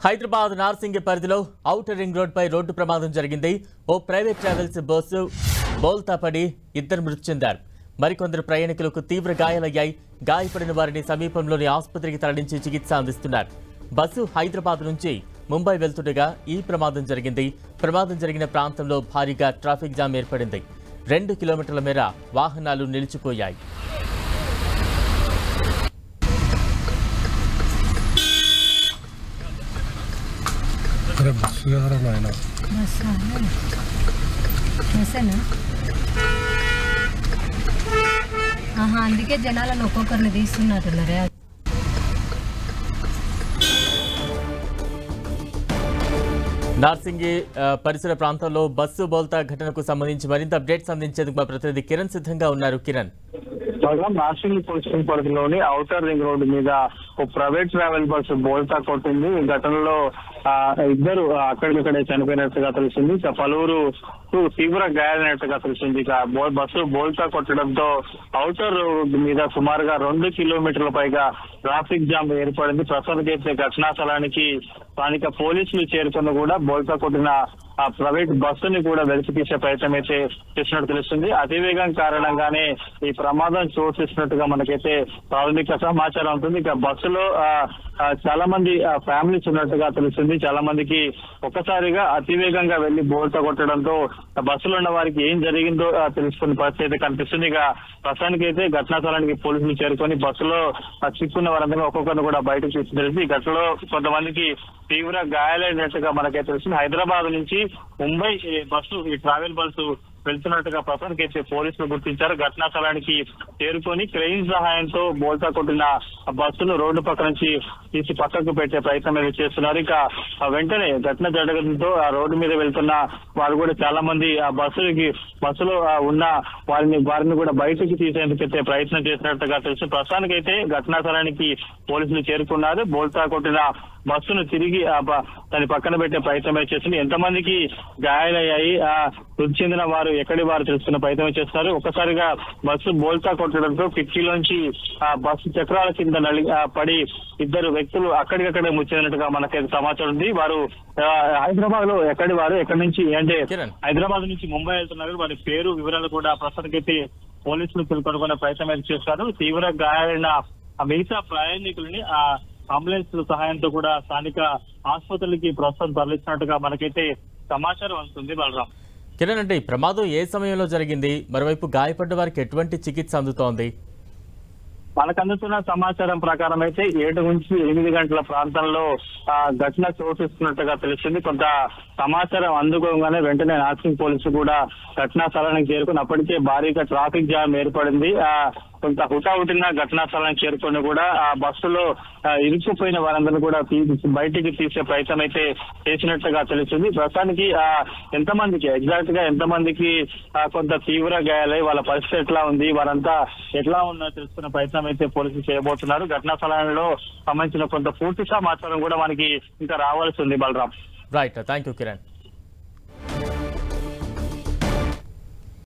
హైదరాబాద్ నార్సింగి పరిధిలో outer ring road పై road ప్రమాదం జరిగింది. ఓ ప్రైవేట్ ట్రావెల్స్ బస్సు బోల్తా పడి ఇద్దరు మృతి చెందారు. మరికొందరు ప్రయాణికులకు తీవ్ర గాయాలయ్యాయి. గాయపడిన వారిని సమీపంలోని ఆసుపత్రికి తరలించి చికిత్స అందిస్తున్నారు. బస్సు హైదరాబాద్ నుంచి ముంబై వెళ్తుండగా ఈ ప్రమాదం జరిగింది. ప్రమాదం జరిగిన ప్రాంతంలో భారీగా ట్రాఫిక్ జామ్ ఏర్పడింది. 2 కిలోమీటర్ల మేర వాహనాలు నిలిచిపోయాయి. అందుకే జనాలను ఒక్కొక్కరిని తీస్తున్నట్టున్నారే. నార్సింగి పరిసర ప్రాంతంలో బస్సు బోల్తా ఘటనకు సంబంధించి మరింత అప్డేట్స్ అందించేందుకు మా ప్రతినిధి కిరణ్ సిద్ధంగా ఉన్నారు. కిరణ్, నార్సింగి పోలీస్ పరిధిలోని ఔటర్ రింగ్ రోడ్డు మీద ఓ ప్రైవేట్ ట్రావెల్ బస్సు బోల్తా కొట్టింది. ఈ ఘటనలో ఇద్దరు అక్కడికక్కడే చనిపోయినట్టుగా తెలిసింది. ఇక పలువురు తీవ్ర గాయాలైనట్టుగా తెలిసింది. ఇక బస్సు బోల్తా కొట్టడంతో ఔటర్ రోడ్డు మీద సుమారుగా 2 కిలోమీటర్ల పైగా ట్రాఫిక్ జామ్ ఏర్పడింది. ప్రస్తుతానికైతే ఘటనా స్థలానికి స్థానిక పోలీసులు చేరుకుని కూడా బోల్తా కొట్టిన ఆ ప్రైవేట్ బస్సుని కూడా వెలికి తీసే ప్రయత్నం అయితే చేసినట్టు తెలుస్తుంది. అతివేగం కారణంగానే ఈ ప్రమాదం చోటు చేసినట్టుగా మనకైతే ప్రాథమిక సమాచారం ఉంటుంది. ఇక బస్సులో చాలా మంది ఫ్యామిలీస్ ఉన్నట్టుగా తెలుస్తుంది. చాలా మందికి ఒక్కసారిగా అతివేగంగా వెళ్లి బోల్తా కొట్టడంతో బస్సులో ఉన్న వారికి ఏం జరిగిందో తెలుసుకునే పరిస్థితి అయితే కనిపిస్తుంది. ఇక ప్రస్తుతానికి అయితే ఘటనా స్థలానికి పోలీసులు చేరుకొని బస్సులో చిక్కున్న వారందరూ ఒక్కొక్కరిని కూడా బయటకు తీసుకెళ్లి ఈ ఘటనలో కొంతమందికి తీవ్ర గాయాలైనట్టుగా మనకైతే తెలుస్తుంది. హైదరాబాద్ నుంచి ముంబై బస్సు ఈ ట్రావెల్ బస్సు వెళ్తున్నట్టుగా ప్రస్తుతానికి అయితే పోలీసులు గుర్తించారు. ఘటనా స్థలానికి చేరుకొని క్రెయిన్ సహాయంతో బోల్తా కొట్టిన బస్సును రోడ్డు పక్క నుంచి తీసి పక్కకు పెట్టే ప్రయత్నం అయితే చేస్తున్నారు. ఇక వెంటనే ఘటన జరగడంతో ఆ రోడ్డు మీద వెళ్తున్న వారు కూడా చాలా మంది ఆ బస్సులో ఉన్న వారిని కూడా బయటకు తీసేందుకైతే ప్రయత్నం చేసినట్టుగా తెలుసు. ప్రస్తుతానికి అయితే ఘటనా స్థలానికి పోలీసులు చేరుకున్నారు. బోల్తా కొట్టిన బస్సును తిరిగి దాని పక్కన పెట్టే ప్రయత్నం చేస్తుంది. ఎంతమందికి గాయాలయ్యాయి, మృతి చెందిన వారు ఎక్కడి వారు తెలుసుకున్న ప్రయత్నం చేస్తున్నారు. ఒక్కసారిగా బస్సు బోల్తా కొట్టడంతో కిటికీలోంచి బస్సు చక్రాల కింద పడి ఇద్దరు వ్యక్తులు అక్కడికక్కడే మృతి చెందినట్టుగా మనకైతే సమాచారం ఉంది. వారు హైదరాబాద్ లో ఎక్కడి నుంచి అంటే హైదరాబాద్ నుంచి ముంబై వెళ్తున్నారు. వారి పేరు వివరాలు కూడా ప్రస్తుతానికైతే పోలీసులు కనుక్కునే ప్రయత్నం అయితే చేస్తారు. తీవ్ర గాయాలైన మిగతా ప్రయాణికులని అంబులెన్స్ సహాయంతో కూడా స్థానిక ఆసుపత్రులకి ప్రస్తుతం తరలిస్తున్నట్టుగా మనకైతే సమాచారం అందుతుంది. బలరాం, కిరణ్, అంటే ఈ ప్రమాదం ఏ సమయంలో జరిగింది? మరోవైపు గాయపడ్డ వారికి ఎటువంటి చికిత్స అందుతోంది? మనకు అందుతున్న సమాచారం ప్రకారం అయితే 7 నుంచి 8 గంటల ప్రాంతంలో ఘటన చోటిస్తున్నట్టుగా తెలిసింది. కొంత సమాచారం అందుకోగానే వెంటనే నార్సింగ్ పోలీసులు కూడా ఘటనా స్థలానికి చేరుకుని అప్పటికే భారీగా ట్రాఫిక్ జామ్ ఏర్పడింది. కొంత హుటాహుటిన ఘటనా స్థలానికి చేరుకొని కూడా ఆ బస్సులో ఇరుక్కుపోయిన వారందరినీ కూడా బయటికి తీసే ప్రయత్నం అయితే చేసినట్టుగా తెలుస్తుంది. ప్రస్తుతానికి ఎగ్జాక్ట్ గా ఎంతమందికి కొంత తీవ్ర గాయాలై వాళ్ళ పరిస్థితి ఎట్లా ఉంది, వారంతా ఎట్లా ఉన్నా తెలుసుకున్న ప్రయత్నం అయితే పోలీసులు చేయబోతున్నారు. ఘటనా స్థలంలో సంబంధించిన కొంత పూర్తి సమాచారం కూడా మనకి ఇంకా రావాల్సి ఉంది. Balaram, right, thank you Kiran.